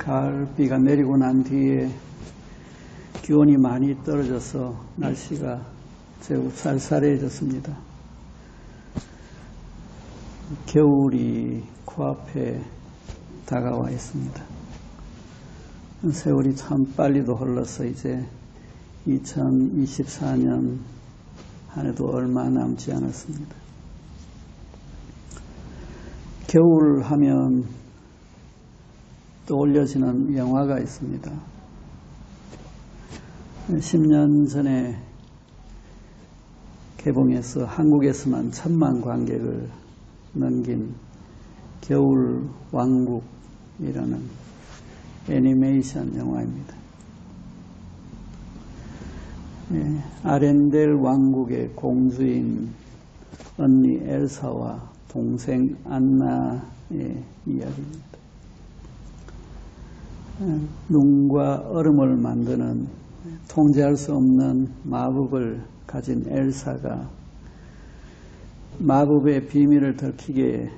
가을비가 내리고 난 뒤에 기온이 많이 떨어져서 날씨가 매우 쌀쌀해졌습니다. 겨울이 코앞에 다가와 있습니다. 세월이 참 빨리도 흘러서 이제 2024년 한 해도 얼마 남지 않았습니다. 겨울 하면 떠올려지는 영화가 있습니다. 10년 전에 개봉해서 한국에서만 1000만 관객을 넘긴 겨울 왕국이라는 애니메이션 영화입니다. 아렌델 왕국의 공주인 언니 엘사와 동생 안나의 이야기입니다. 눈과 얼음을 만드는 통제할 수 없는 마법을 가진 엘사가 마법의 비밀을 들키게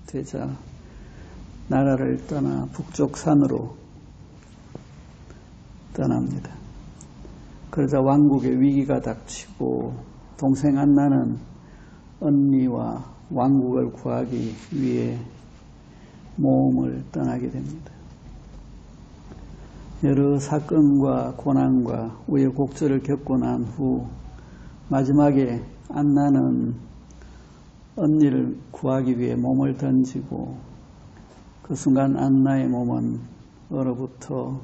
되자 나라를 떠나 북쪽 산으로 떠납니다. 그러자 왕국의 위기가 닥치고 동생 안나는 언니와 왕국을 구하기 위해 모험을 떠나게 됩니다. 여러 사건과 고난과 우여곡절을 겪고 난 후 마지막에 안나는 언니를 구하기 위해 몸을 던지고 그 순간 안나의 몸은 얼어붙어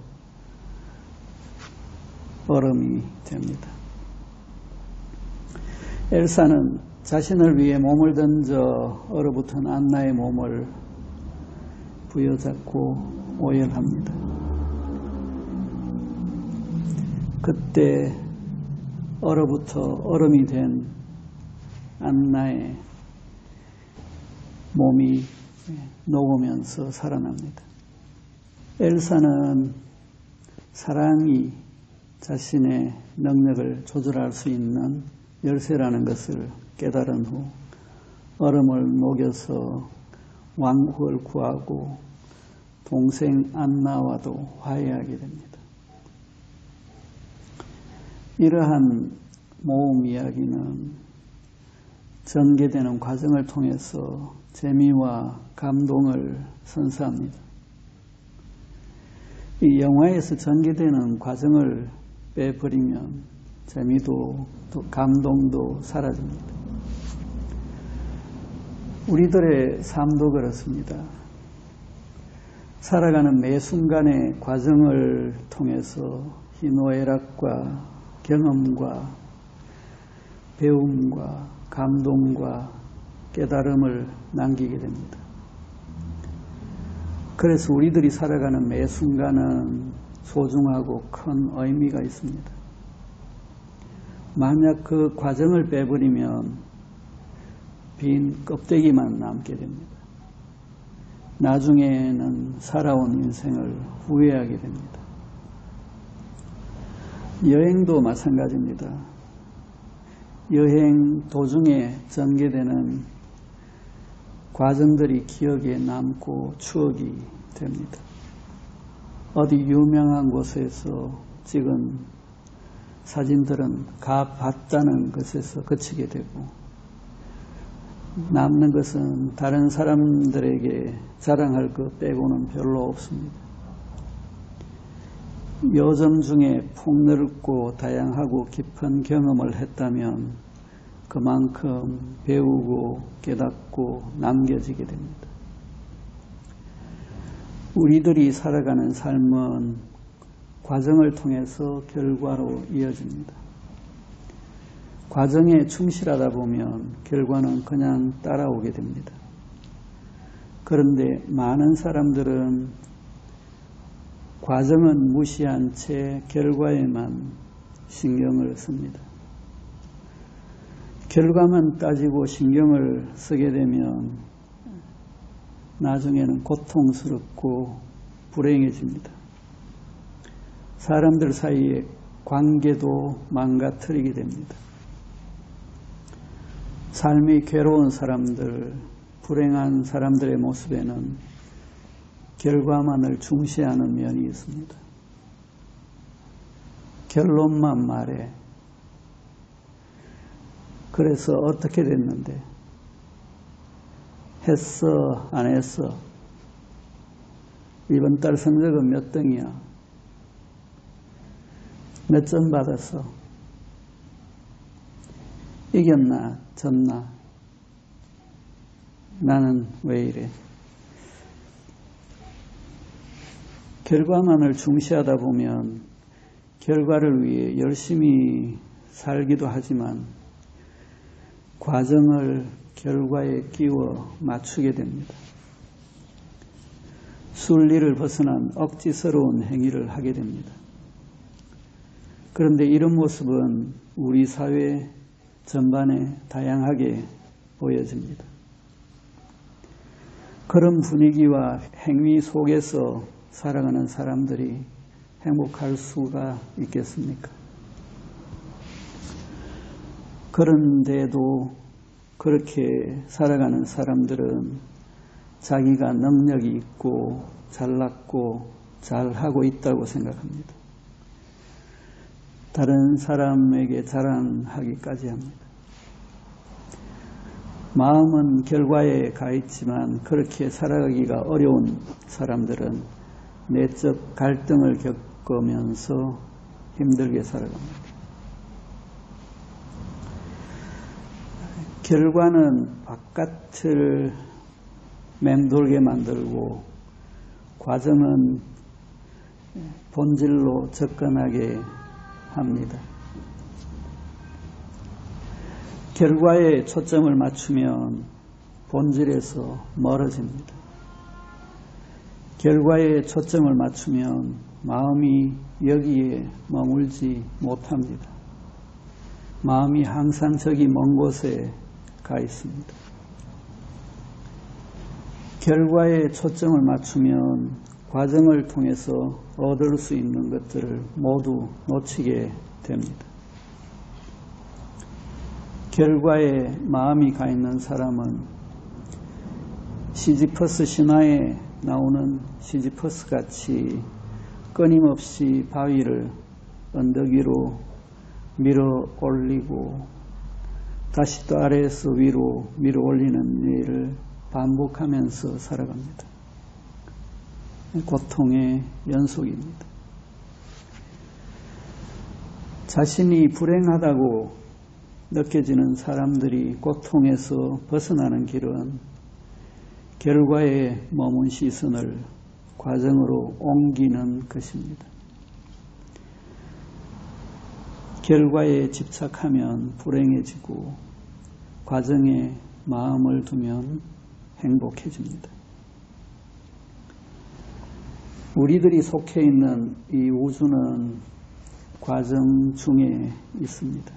얼음이 됩니다. 엘사는 자신을 위해 몸을 던져 얼어붙은 안나의 몸을 부여잡고 오열합니다. 그때 얼어붙어 얼음이 된 안나의 몸이 녹으면서 살아납니다. 엘사는 사랑이 자신의 능력을 조절할 수 있는 열쇠라는 것을 깨달은 후 얼음을 녹여서 왕국을 구하고 동생 안나와도 화해하게 됩니다. 이러한 모험 이야기는 전개되는 과정을 통해서 재미와 감동을 선사합니다. 이 영화에서 전개되는 과정을 빼버리면 재미도 또 감동도 사라집니다. 우리들의 삶도 그렇습니다. 살아가는 매 순간의 과정을 통해서 희노애락과 경험과 배움과 감동과 깨달음을 남기게 됩니다. 그래서 우리들이 살아가는 매 순간은 소중하고 큰 의미가 있습니다. 만약 그 과정을 빼버리면 빈 껍데기만 남게 됩니다. 나중에는 살아온 인생을 후회하게 됩니다. 여행도 마찬가지입니다. 여행 도중에 전개되는 과정들이 기억에 남고 추억이 됩니다. 어디 유명한 곳에서 찍은 사진들은 가봤다는 것에서 그치게 되고 남는 것은 다른 사람들에게 자랑할 것 빼고는 별로 없습니다. 요즘 중에 폭넓고 다양하고 깊은 경험을 했다면 그만큼 배우고 깨닫고 남겨지게 됩니다. 우리들이 살아가는 삶은 과정을 통해서 결과로 이어집니다. 과정에 충실하다 보면 결과는 그냥 따라오게 됩니다. 그런데 많은 사람들은 과정은 무시한 채 결과에만 신경을 씁니다. 결과만 따지고 신경을 쓰게 되면 나중에는 고통스럽고 불행해집니다. 사람들 사이의 관계도 망가뜨리게 됩니다. 삶이 괴로운 사람들, 불행한 사람들의 모습에는 결과만을 중시하는 면이 있습니다. 결론만 말해. 그래서 어떻게 됐는데? 했어, 안 했어? 이번 달 성적은 몇 등이야? 몇 점 받았어? 이겼나? 졌나? 나는 왜 이래? 결과만을 중시하다 보면 결과를 위해 열심히 살기도 하지만 과정을 결과에 끼워 맞추게 됩니다. 순리를 벗어난 억지스러운 행위를 하게 됩니다. 그런데 이런 모습은 우리 사회 전반에 다양하게 보여집니다. 그런 분위기와 행위 속에서 살아가는 사람들이 행복할 수가 있겠습니까? 그런데도 그렇게 살아가는 사람들은 자기가 능력이 있고 잘났고 잘하고 있다고 생각합니다. 다른 사람에게 자랑하기까지 합니다. 마음은 결과에 가 있지만 그렇게 살아가기가 어려운 사람들은 내적 갈등을 겪으면서 힘들게 살아갑니다. 결과는 바깥을 맴돌게 만들고 과정은 본질로 접근하게 합니다. 결과에 초점을 맞추면 본질에서 멀어집니다. 결과에 초점을 맞추면 마음이 여기에 머물지 못합니다. 마음이 항상 저기 먼 곳에 가 있습니다. 결과에 초점을 맞추면 과정을 통해서 얻을 수 있는 것들을 모두 놓치게 됩니다. 결과에 마음이 가 있는 사람은 시지퍼스 신화에 나오는 시지퍼스 같이 끊임없이 바위를 언덕 위로 밀어 올리고 다시 또 아래에서 위로 밀어 올리는 일을 반복하면서 살아갑니다. 고통의 연속입니다. 자신이 불행하다고 느껴지는 사람들이 고통에서 벗어나는 길은 결과에 머문 시선을 과정으로 옮기는 것입니다. 결과에 집착하면 불행해지고 과정에 마음을 두면 행복해집니다. 우리들이 속해 있는 이 우주는 과정 중에 있습니다.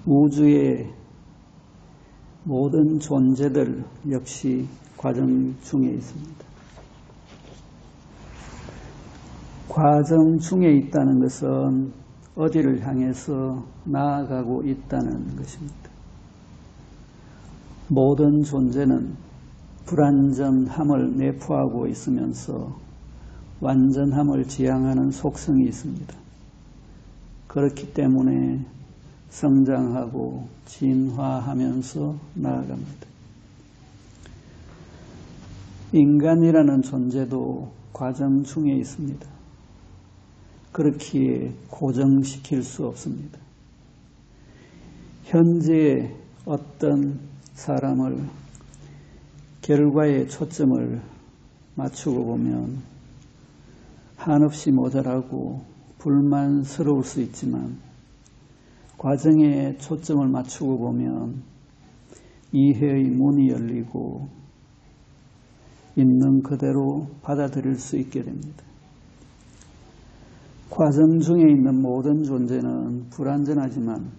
우주의 모든 존재들 역시 과정 중에 있습니다. 과정 중에 있다는 것은 어디를 향해서 나아가고 있다는 것입니다. 모든 존재는 불완전함을 내포하고 있으면서 완전함을 지향하는 속성이 있습니다. 그렇기 때문에 성장하고 진화하면서 나아갑니다. 인간이라는 존재도 과정 중에 있습니다. 그렇기에 고정시킬 수 없습니다. 현재의 어떤 사람을 결과에 초점을 맞추고 보면 한없이 모자라고 불만스러울 수 있지만 과정에 초점을 맞추고 보면 이해의 문이 열리고 있는 그대로 받아들일 수 있게 됩니다. 과정 중에 있는 모든 존재는 불완전하지만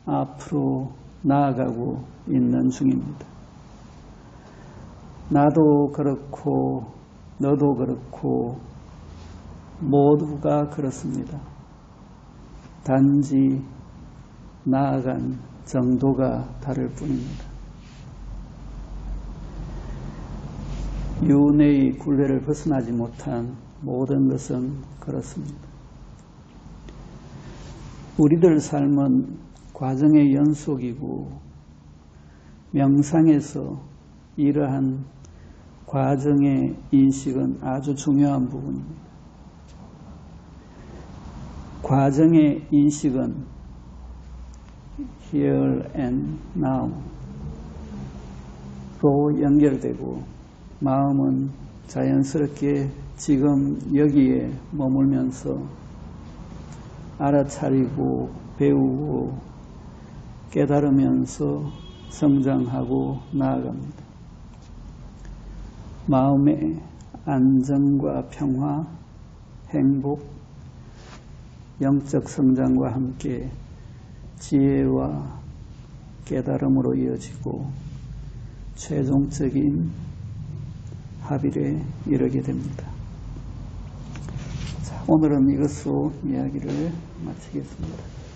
앞으로 나아가고 있는 중입니다. 나도 그렇고 너도 그렇고 모두가 그렇습니다. 단지 나아간 정도가 다를 뿐입니다. 윤회의 굴레를 벗어나지 못한 모든 것은 그렇습니다. 우리들 삶은 과정의 연속이고 명상에서 이러한 과정의 인식은 아주 중요한 부분입니다. 과정의 인식은 here and now로 연결되고 마음은 자연스럽게 지금 여기에 머물면서 알아차리고 배우고 깨달으면서 성장하고 나아갑니다. 마음의 안정과 평화, 행복, 영적 성장과 함께 지혜와 깨달음으로 이어지고 최종적인 합의에 이르게 됩니다. 자, 오늘은 이것으로 이야기를 마치겠습니다.